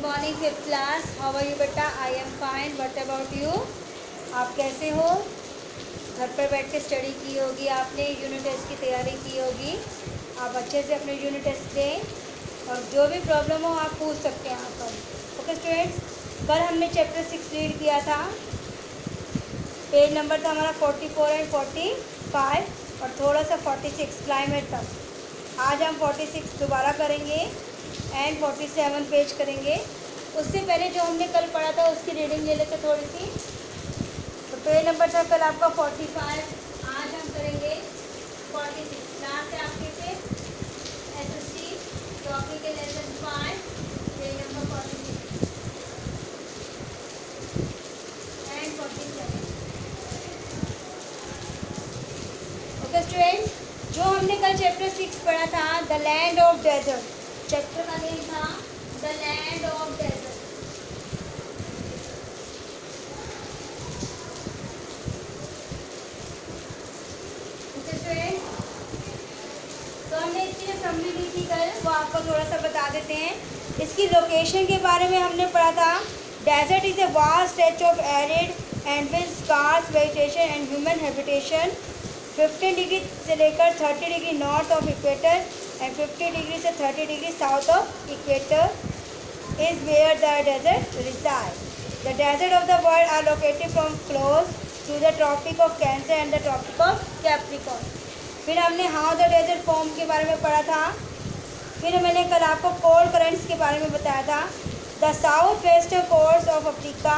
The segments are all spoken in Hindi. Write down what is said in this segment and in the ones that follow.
Morning fifth class. How are you बेटा? I am fine. What about you? आप कैसे हो? घर पर बैठ के स्टडी की होगी आपने, यूनिट टेस्ट की तैयारी की होगी। आप अच्छे से अपने यूनिट टेस्ट दें और जो भी प्रॉब्लम हो आप पूछ सकते हैं यहाँ पर। ओके स्टूडेंट्स, कल हमने चैप्टर 6 रीड किया था। पेज नंबर था हमारा 44 एंड 45 और थोड़ा सा 46 क्लाइमेट तक। आज हम 46 दोबारा करेंगे एंड 47 पेज करेंगे। उससे पहले जो हमने कल पढ़ा था उसकी रीडिंग ले लेते थोड़ी सी। तो पेज नंबर था कल आपका 45, आज हम करेंगे 46। क्लास है आपके पे एसएसटी टॉपिक के lesson 5, page number 46 and 47। Okay students, जो हमने कल चैप्टर 6 पढ़ा था the land of desert, chapter का नेम था the land of desert. Okay students, तो हमने इसकी जो समरी दी थी कल वो आपको थोड़ा सा बता देते हैं। इसकी लोकेशन के बारे में हमने पढ़ा था। Desert is a vast stretch of arid and with scarce vegetation and human habitation 15 degree से लेकर 30 degree north of equator and 50 degree से 30 degree south of equator is where the desert reside. The desert of the world are located from close to the Tropic of Cancer and the Tropic of Capricorn. फिर हमने हाउ द डेजर्ट फॉर्म के बारे में पढ़ा था। फिर मैंने कल आपको कोल्ड करंट्स के बारे में बताया था। The south western course of Africa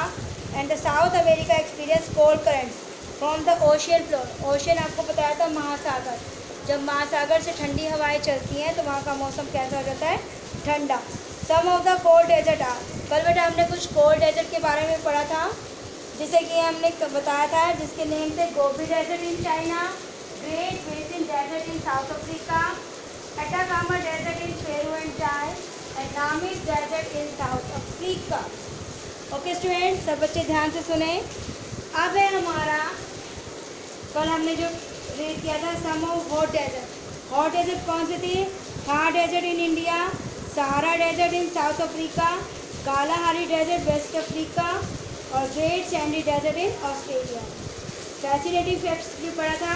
and the south America experience cold currents from the ocean floor. Ocean आपको बताया था महासागर। जब महासागर से ठंडी हवाएं चलती हैं तो वहाँ का मौसम कैसा हो जाता है? ठंडा। Some of the cold desert are, कल बेटा हमने कुछ कोल्ड डेजर्ट के बारे में पढ़ा था, जैसे कि हमने बताया था जिसके नेम थे Gobi desert in China, great basin desert in South Africa, Atacama desert in Peru and चाय and Namib desert in South Africa. Okay students, सब बच्चे ध्यान से सुने। अब है हमारा कल हमने जो रीड किया था some of hot desert. Hot desert कौन से थे? Thar desert in India, Sahara desert in South Africa, Kalahari desert West Africa और great sandy desert in Australia. Fascinating facts भी पढ़ा था।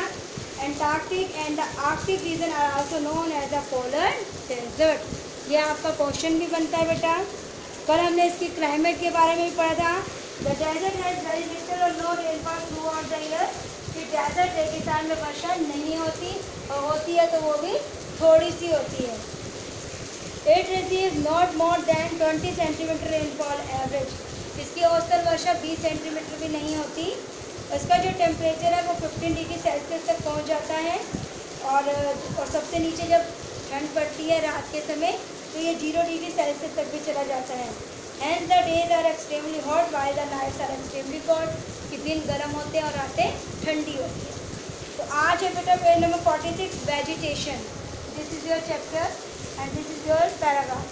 Antarctic and the Arctic region are also known as the polar desert. ये आपका क्वेश्चन भी बनता है बेटा। कल हमने इसकी क्लाइमेट के बारे में भी पढ़ा था। The desert has very little or no rainfall throughout the year. कि डेजर्ट रेगिस्तान में वर्षा नहीं होती और होती है तो वो भी थोड़ी सी होती है। It receives not more than 20 centimetre rainfall average. इसकी औसतन वर्षा 20 सेंटीमीटर भी नहीं होती। इसका जो टेम्परेचर है वो 15 डिग्री सेल्सियस तक पहुंच जाता है और सबसे नीचे जब ठंड पड़ती है रात के समय तो ये 0 डिग्री सेल्सियस तक भी चला जाता है। Hence the days are extremely hot while the nights are extremely cold। कि दिन गर्म होते हैं और रातें ठंडी होती है। तो आज है बेटा page number 46 vegetation. This is your chapter and this is your paragraph.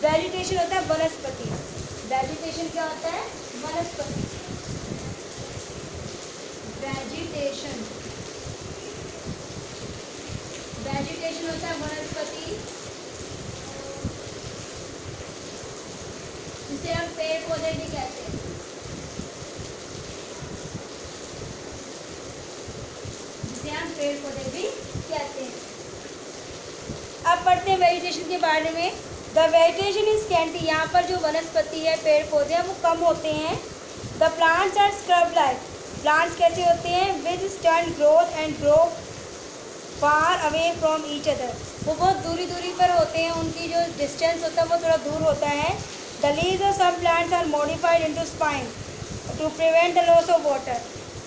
Vegetation होता है वनस्पति। वेजिटेशन क्या होता है? वनस्पति। वेजिटेशन, वेजिटेशन होता है वनस्पति, जिसे हम पेड़ पौधे भी कहते हैं। जिसे हम पेड़ पौधे भी कहते हैं। अब पढ़ते हैं वेजिटेशन के बारे में। The vegetation is scanty. यहाँ पर जो वनस्पति है, पेड़ पौधे हैं, वो कम होते हैं। The plants are scrub like. Plants कैसे होते हैं? With stand growth and grow far away from each other. वो बहुत दूरी दूरी पर होते हैं, उनकी जो डिस्टेंस होता है वो थोड़ा दूर होता है। The leaves of some plants are modified into spine to prevent the loss of water.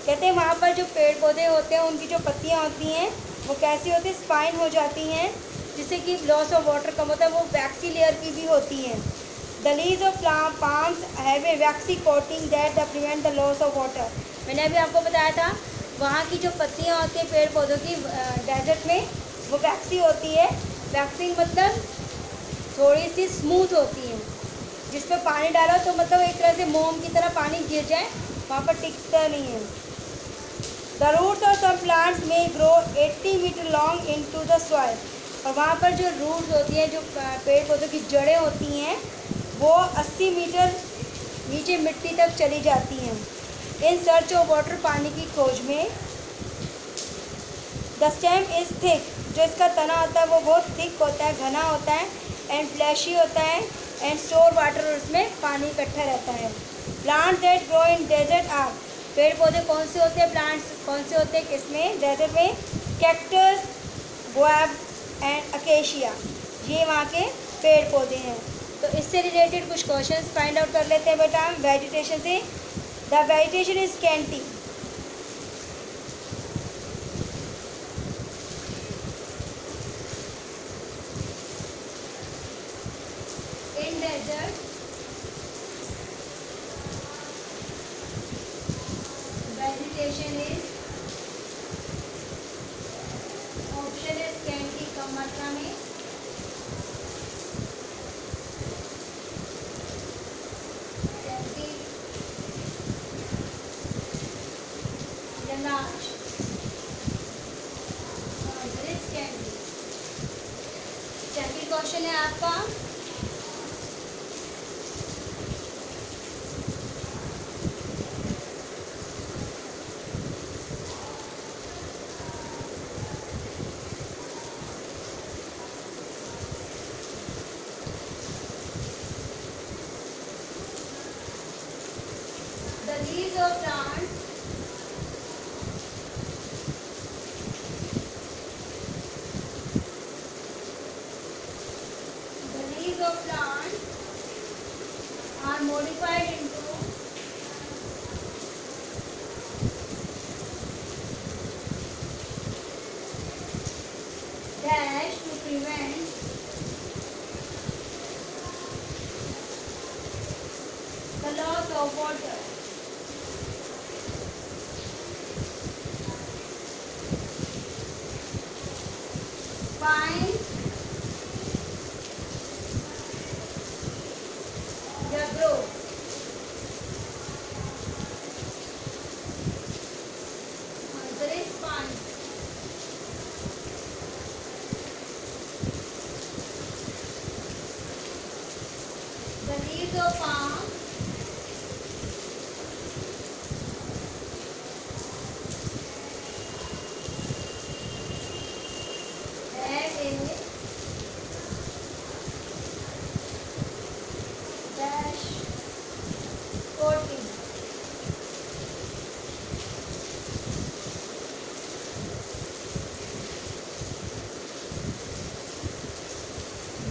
कहते हैं वहाँ पर जो पेड़ पौधे होते हैं उनकी जो पत्तियाँ होती हैं वो कैसी होती है? स्पाइन हो जाती हैं, जिससे कि लॉस ऑफ वाटर कम होता है। वो वैक्सी लेयर की भी होती हैं। The leaves of palms have a vaccine coating that the prevent the loss of water. मैंने अभी आपको बताया था वहाँ की जो पत्तियाँ होती हैं पेड़ पौधों की डेजर्ट में वो वैक्सी होती है। वैक्सिंग मतलब थोड़ी सी स्मूथ होती है, जिस पर पानी डालो तो मतलब एक तरह से मोम की तरह पानी गिर जाए, वहाँ पर टिकता नहीं है। The roots of some plants may grow 80 metre long into the soil. और वहाँ पर जो रूट्स होती हैं, जो पेड़ पौधों की जड़ें होती हैं, वो 80 मीटर नीचे मिट्टी तक चली जाती हैं इन सर्च ऑफ वाटर, पानी की खोज में। द स्टेम इज़ थिक, जो इसका तना होता है वो बहुत थिक होता है, घना होता है, एंड फ्लैशी होता है, एंड स्टोर वाटर, और उसमें पानी इकट्ठा रहता है। Plants that grow in desert are, पेड़ पौधे कौन से होते हैं, प्लांट्स कौन से होते हैं किसमें, डेजर्ट में? कैक्टस, गुआब एंड अकेशिया, ये वहाँ के पेड़ पौधे हैं। तो इससे रिलेटेड कुछ क्वेश्चंस फाइंड आउट कर लेते हैं बेटा हम वेजिटेशन से। The vegetation is scanty, in desert vegetation is, option है स्कैंटी, कम मात्रा में। सेकंड क्वेश्चन है आपका, the leaves of plants are modified into dash to prevent the loss of water. Find the growth. Answer is find. The leaves of palm have a dash coating.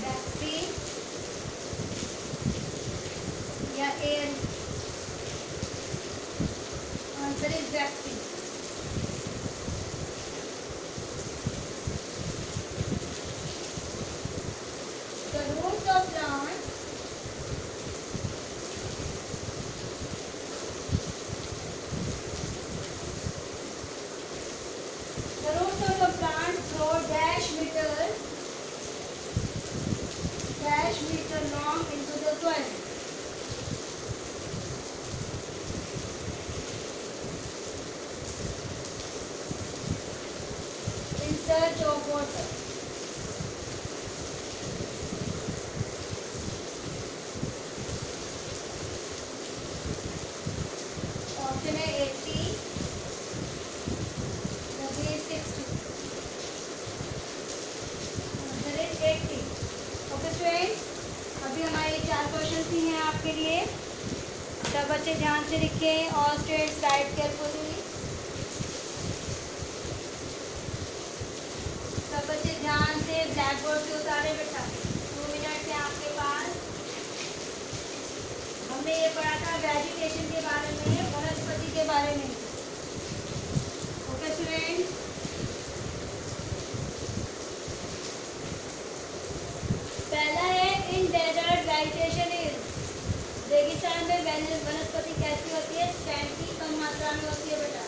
Vaccine या air. Answer is vaccine. The roots of plants grow dash meter long into the soil. In search of water. Option है 80, the 60. Answer is 80. Okay student, अभी हमारे 4 क्वेश्चन ही हैं आपके लिए। सब बच्चे ध्यान से लिखें और स्टूडेंट्स राइट केयरफुली। सब बच्चे ध्यान से ब्लैक बोर्ड से उतारे बेटा। 2 मिनट है आपके पास। हमने ये पढ़ा था वेजिटेशन के बारे में, वनस्पति के बारे में। ओके स्टूडेंट, पहला है इन डेजर्ट वेजिटेशन इज, रेगिस्तान में वनस्पति कैसी होती है? स्कैंटी, कम मात्रा में होती है बेटा।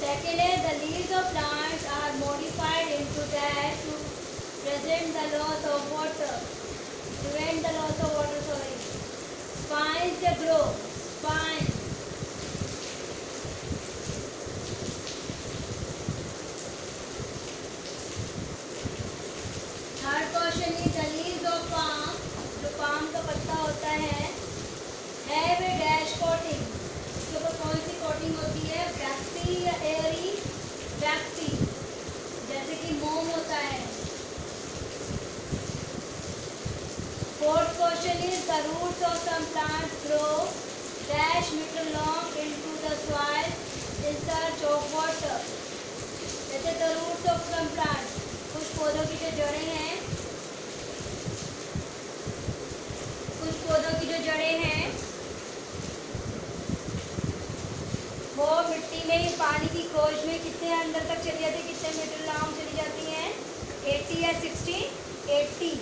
Second है the leaves of plants are modified into dash to present the loss of water. prevent the loss of water storage. Spines they grow. Spines. Third question is the leaves of palm. जो palm का पत्ता होता है have a dash coating. इसके ऊपर कौन सी coating होती है? waxy या airy? waxy. जैसे कि मोम होता है. Fourth question is the roots of some plants grow dash meter long into the soil in search of water. जैसे the roots of some plants. कुछ पौधों की जो जड़ें हैं, वो मिट्टी में पानी की खोज में कितने अंदर तक चली जाती है, कितने मीटर लॉन्ग चली जाती हैं? 80 या 60? 80.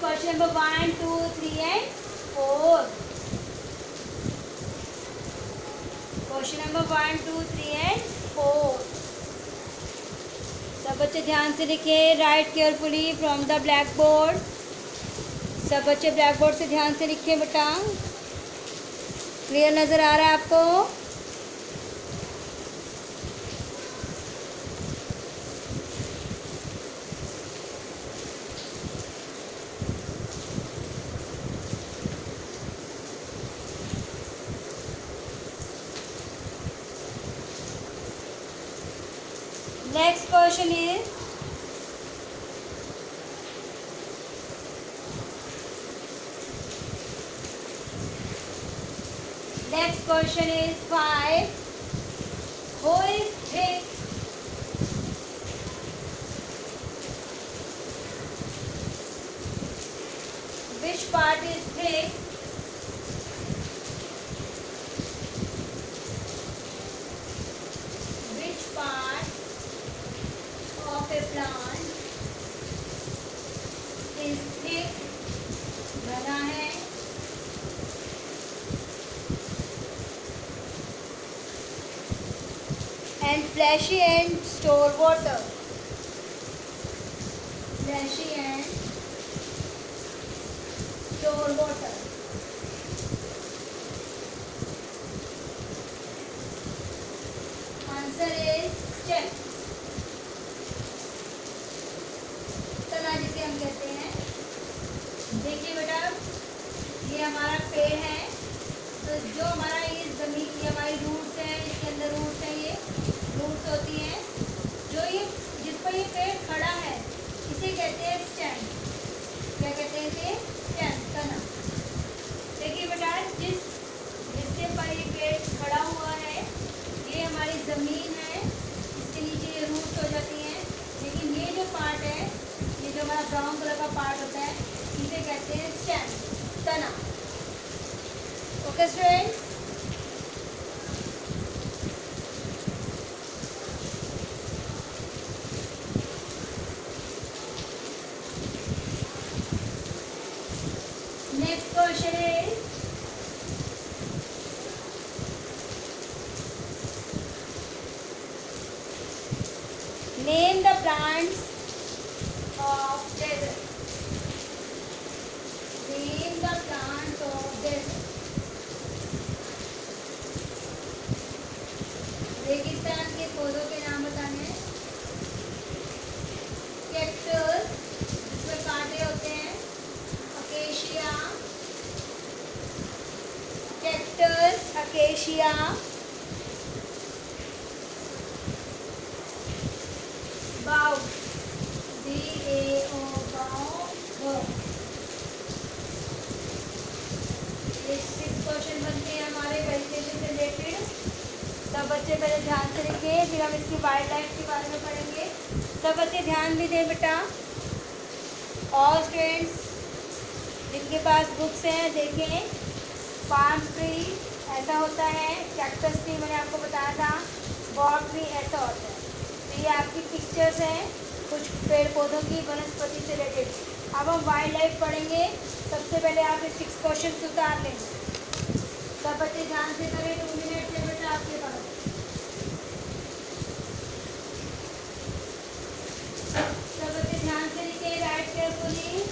Question number 1, 2, 3 and 4. Question number 1, 2, 3 and 4. सब बच्चे ध्यान से लिखें. Right carefully from the black board. सब बच्चे ब्लैक बोर्ड से ध्यान से लिखें बेटा. क्लियर नज़र आ रहा है आपको? Next question is five. Who is thick? Which part is thick? Which part of a plant is thick? घना है. And fleshy and store water. Fleshy and store water. Answer is check. तना जिसे हम कहते हैं. देखिए बेटा, ये हमारा पेड़ है. तो जो हमारा ये जमीन, ये हमारी रूट्स हैं, इसके अंदर रूट्स हैं, ये रूट्स होती हैं. जो ये जिस पर ये पेड़ खड़ा है इसे कहते हैं स्टेम. क्या कहते हैं इसे? स्टेम, तना. देखिए बेटा, जिससे पर ये पेड़ खड़ा हुआ है ये हमारी ज़मीन है. इसके नीचे ये रूट्स हो जाती हैं. लेकिन ये जो पार्ट है, ये जो हमारा ब्राउन कलर का पार्ट होता है, इसे कहते हैं स्टेम, तना. Okay students? Next question is name the plants of desert. Name the plants of desert. रेगिस्तान के पौधों के नाम बताने हैं. कैक्टस, इसमें कांटे होते हैं. Acacia, cactus, acacia. बाउ, BAO, बाउ. ये 6 क्वेश्चन बनते हैं हमारे वेजिटेशन से रिलेटेड. सब बच्चे पहले ध्यान से लिखें, फिर हम इसकी वाइल्ड लाइफ के बारे में पढ़ेंगे. सब बच्चे ध्यान भी दें बेटा. ऑल स्टूडेंट्स जिनके पास बुक्स हैं देखें, पाम ट्री ऐसा होता है, कैक्टस ट्री मैंने आपको बताया था, बॉब ट्री ऐसा होता है। तो ये आपकी पिक्चर्स हैं कुछ पेड़ पौधों की, वनस्पति से रिलेटेड। अब हम वाइल्ड लाइफ पढ़ेंगे। सबसे पहले आप ये 6 क्वेश्चन उतार लें। सब बच्चे ध्यान से करें, 2 मिनट से बेटा आपके पास। सब बच्चे ध्यान से लिखें, राइट केयरफुली।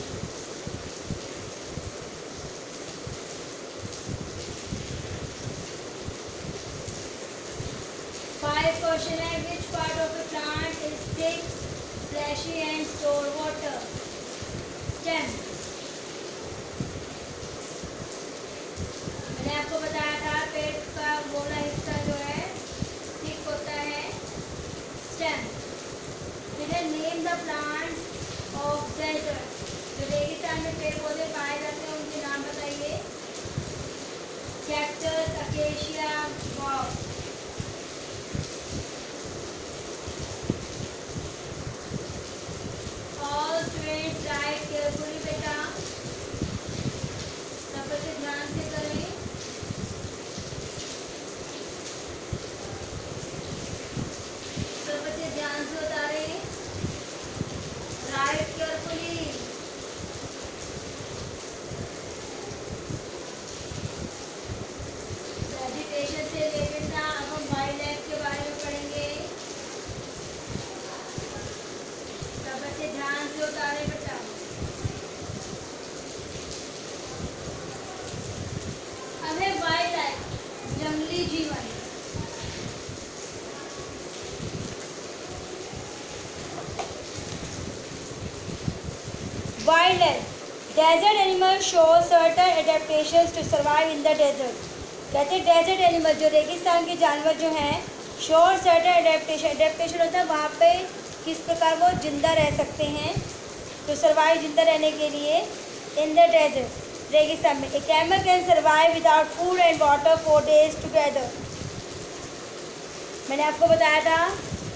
Five question है, which part of a plant is thick, fleshy and store water? Stem. मैंने आपको बताया था पेड़ का गोला हिस्सा जो है थिक होता है, स्टेम। फिर name the plant of desert. जो रेगिस्तान में पेड़ पौधे पाए जाते हैं उनके नाम बताइए। Cactus, acacia, Bob. All students right carefully बेटा, सब बच्चे ध्यान से करें। सब बच्चे ध्यान से उतारें, राइट केयरफुली। वेजिटेशन से रिलेटेड था। अब हम वाइल्ड लाइफ के बारे में पढ़ेंगे। सब बच्चे ध्यान से उतारें बेटा। अब है वाइल्ड लाइफ, जंगली जीवन। Wild life, desert animal show certain adaptations to survive in the desert. कहते हैं डेजर्ट एनिमल, जो रेगिस्तान के जानवर जो हैं, शो सर्टेन एडेप्टेशन। एडेप्टेशन होता है वहाँ पे किस प्रकार वो जिंदा रह सकते हैं, तो सर्वाइव जिंदा रहने के लिए इन द डेजर्ट, रेगिस्तान में। A camel can survive without food and water 4 days together. मैंने आपको बताया था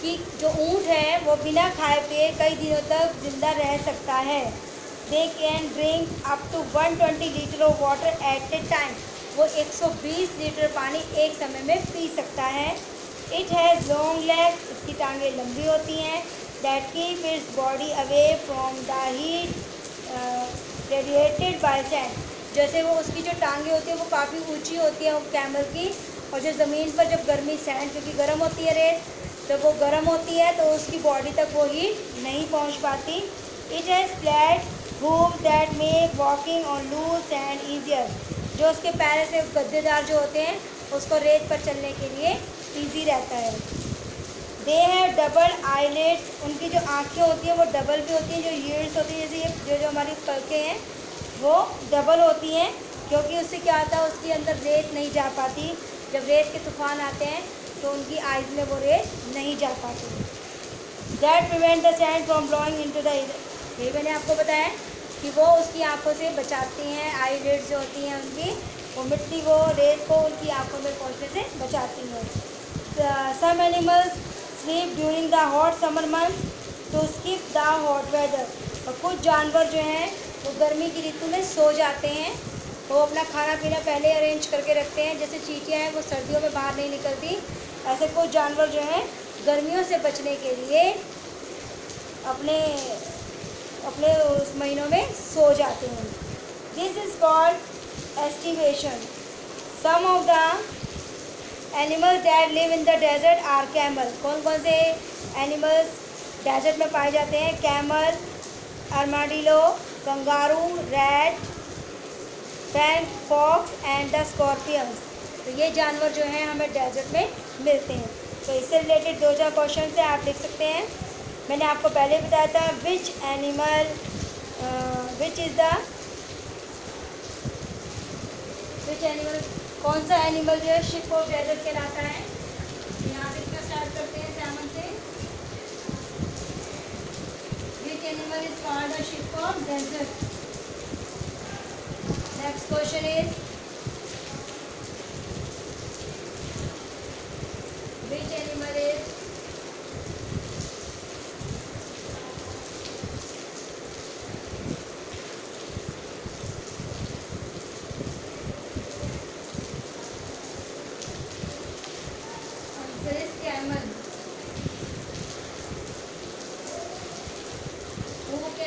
कि जो ऊँट है वो बिना खाए पिए कई दिनों तक जिंदा रह सकता है। They can drink up to 120 litre of water at a time. वो 120 लीटर पानी एक समय में पी सकता है। इट हैज़ लॉन्ग लेग्स, इसकी टांगें लंबी होती हैं। That keep its body away from the heat radiated by sand. जैसे वो उसकी जो टांगें होती हैं वो काफ़ी ऊंची होती है कैमल की, और जो ज़मीन पर जब गर्मी सैंड, क्योंकि गर्म होती है रेत, जब वो गर्म होती है तो उसकी बॉडी तक वो हीट नहीं पहुंच पाती। It has flat hoof that make walking on loose sand easier. जो उसके पैर से गद्देदार जो होते हैं उसको रेत पर चलने के लिए ईजी रहता है। दे हैव डबल आईलेट्स, उनकी जो आँखें होती हैं वो डबल भी होती हैं। जो ईयर्स होती हैं, जैसे ये जो हमारी पलकें हैं वो डबल होती हैं, क्योंकि उससे क्या होता है उसके अंदर रेत नहीं जा पाती। जब रेत के तूफान आते हैं तो उनकी आइज़ में वो रेत नहीं जा पाती। That prevent the sand from blowing into the, ये मैंने आपको बताया कि वो उसकी आंखों से बचाती हैं। आईलिड्स जो होती हैं उनकी, वो मिट्टी वो रेत को उनकी आंखों में पहुंचने से बचाती हैं। Some animals sleep during the hot summer month to skip the hot weather. और कुछ जानवर जो हैं वो गर्मी की ऋतु में सो जाते हैं। वो अपना खाना पीना पहले अरेंज करके रखते हैं। जैसे चींटियाँ हैं वो सर्दियों में बाहर नहीं निकलती, ऐसे कुछ जानवर जो हैं गर्मियों से बचने के लिए अपने अपने उस महीनों में सो जाते हैं। This is called estivation. Some of the animals that live in the desert are camel. कौन कौन से एनिमल्स डेजर्ट में पाए जाते हैं? Camel, armadillo, kangaroo, rat, fan, fox and the scorpions. तो ये जानवर जो हैं हमें डेजर्ट में मिलते हैं। तो इससे रिलेटेड 2-4 क्वेश्चन से आप लिख सकते हैं। मैंने आपको पहले बताया था विच एनिमल, विच एनिमल, कौन सा एनिमल जो है शिप ऑफ डेजर्ट कहलाता है। यहाँ से इसका स्टार्ट करते हैं सैमन से। Which animal is called the ship of desert. Next question is which animal is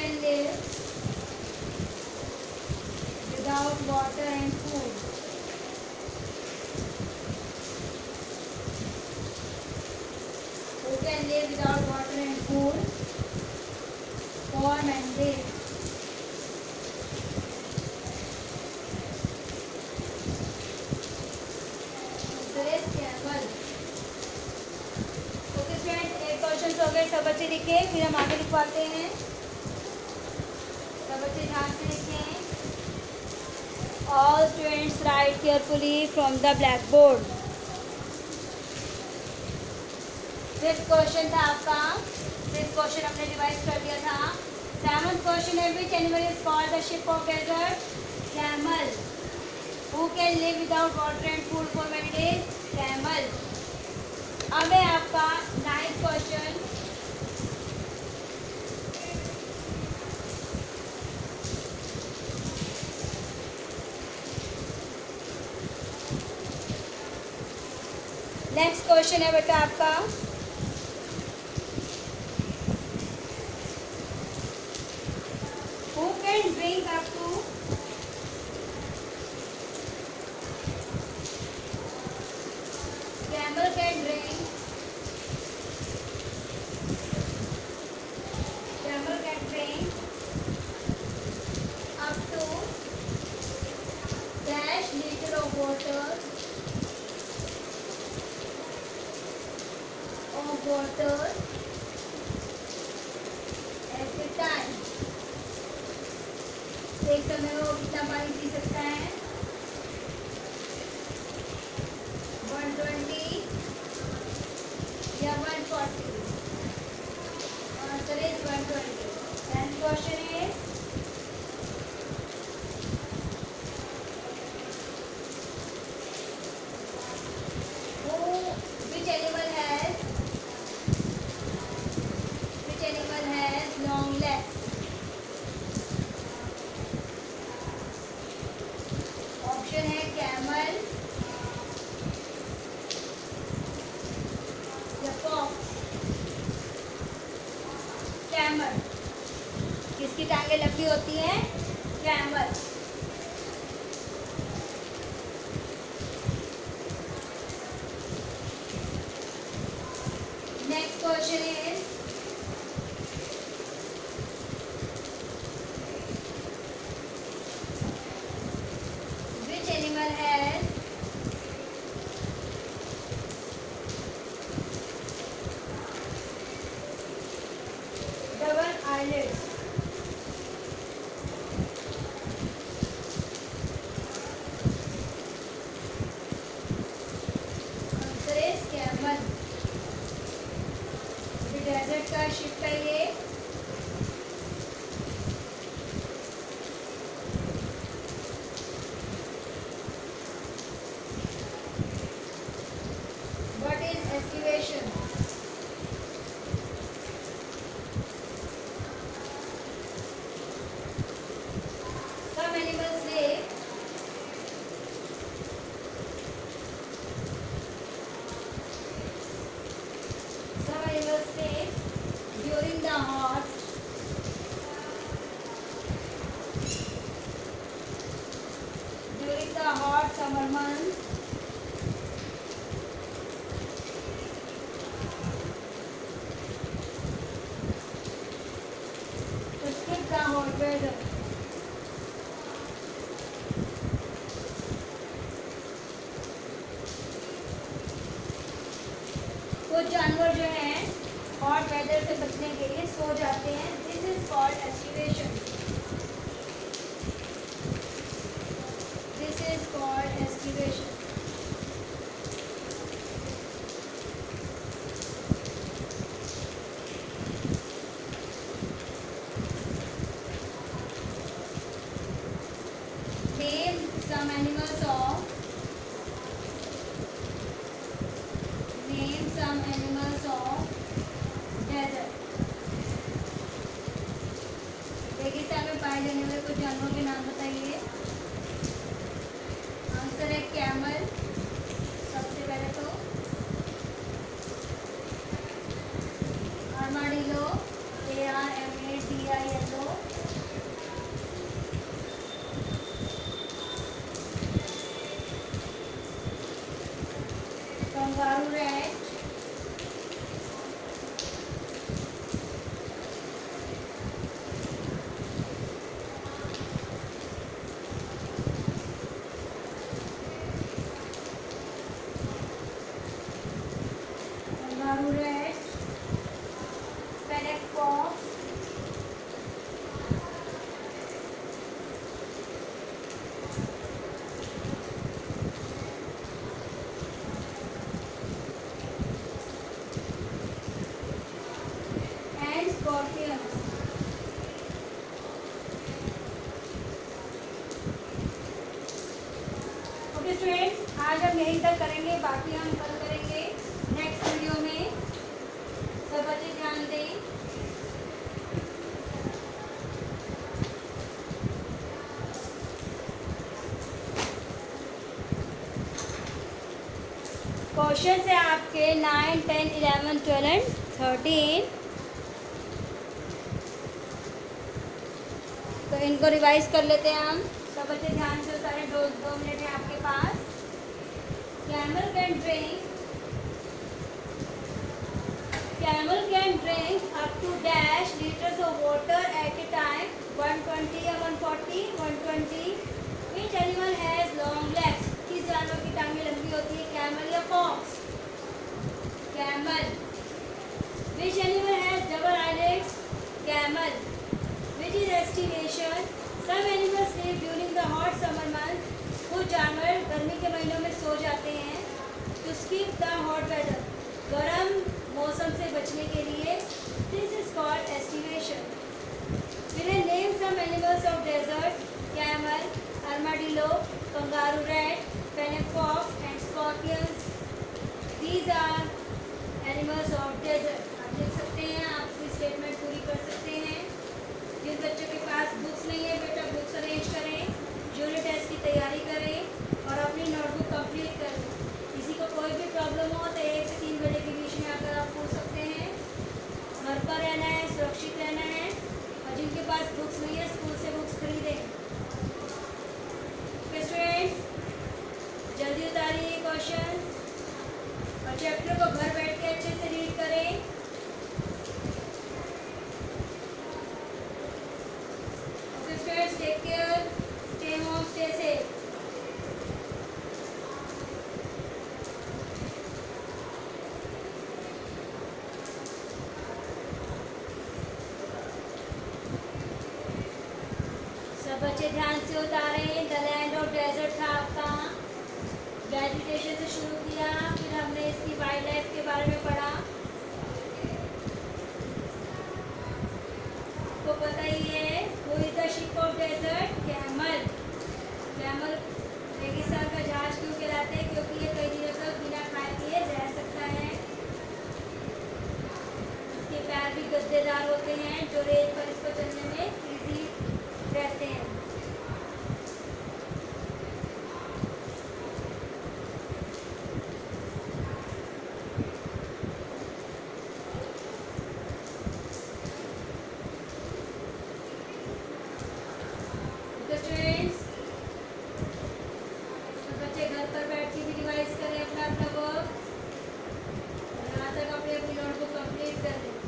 can live without water and food? Who can live without water and food? Form and live. Okay friend, एक क्वेश्चन हो गए, सब बच्चे लिखे, फिर हम आगे लिखवाते हैं। सब बच्चे ध्यान से लिखें। All students right carefully from the black board. Fifth question था आपका, फिफ्थ क्वेश्चन हमने रिवाइज कर दिया था। सेवंथ क्वेश्चन है, which animal is called the ship of desert? Camel. Who can live without water and food for many days? Camel. अब है आपका नाइन्थ क्वेश्चन। नेक्स्ट क्वेश्चन है बेटा आपका, who can drink up to? Camel can drink, camel can drink up to dash litre of water every time। एक समय में वो कितना पानी पी सकता है? 120 या 140? Answer is 120। And question is, which animal has long legs? Option है कैमल या फॉक्स। कैमल। किसकी टांगे लंबी होती हैं? Camel. Next question is, has double eyelids? Answer is camel. Desert का शिप है ये। Estivation. Some animals live during the hot summer months. The hot weather. कुछ जानवर जो हैं हॉट वेदर से बचने के लिए सो जाते हैं। This is called aestivation. This is called aestivation. Some animals of desert। रेगिस्तान में पाए जाने वाले कुछ जानवरों के नाम बताइए। आंसर है कैमल सबसे पहले तो, आर्माडिलो ARMADILO, आज हम यहीं तक करेंगे, बाकी हम कल करेंगे नेक्स्ट वीडियो में। सब बच्चे ध्यान दें। क्वेश्चन है आपके 9, 10, 11, 12 एंड 13। तो इनको रिवाइज कर लेते हैं हम। सब बच्चे ध्यान से, सारे 2 मिनट है आपके पास। Camel can drink up to dash litres of water at a time, 120 या 140, 120। Which animal has long legs? किस जानवर की टांगें लंबी होती है, कैमल या fox? Camel. Which animal has double eyelids? Camel. Which is estimation? Some animals sleep during the hot summer month. कुछ जानवर गर्मी के महीनों में सो जाते हैं to skip the hot weather, गर्म मौसम से बचने के लिए। This is called estimation. Will name some animals of desert? Camel, armadillo, kangaroo rat, fennec fox and scorpions. These are animals of desert. आप लिख सकते हैं, आप इसकी स्टेटमेंट पूरी कर सकते हैं। जिन बच्चों के पास बुक्स नहीं है बेटा, बुक्स अरेंज करें, यूनिट टेस्ट की तैयारी करें और अपनी नोटबुक कंप्लीट करें। किसी को कोई भी प्रॉब्लम हो तो 1 से 3 बजे के बीच में आकर आप पूछ सकते हैं। घर पर रहना है, सुरक्षित रहना है, और जिनके पास बुक्स नहीं है स्कूल से बुक्स खरीदें। स्टूडेंट जल्दी उतारिए क्वेश्चन और चैप्टर को घर बैठ के अच्छे से रीड करें। Take care, stay home, stay safe. सब बच्चे ध्यान से उतारें। द लैंड ऑफ डेजर्ट था आपका, वेजिटेशन से शुरू किया, फिर हमने इसकी वाइल्ड लाइफ के बारे में पढ़ा। तो पता ही है who is the ship of desert? Camel. Camel रेगिस्तान का जहाज क्यों कहलाते हैं? क्योंकि ये कई दिनों तक बिना खाए पिए रह सकता है। इसके पैर भी गद्देदार होते हैं जो रेत पर इसको चलने में इजी रहते हैं। बच्चे घर पर बैठ के भी रिवाइज करें अपना वर्क, यहाँ तक अपनी नोटबुक कंप्लीट कर दें।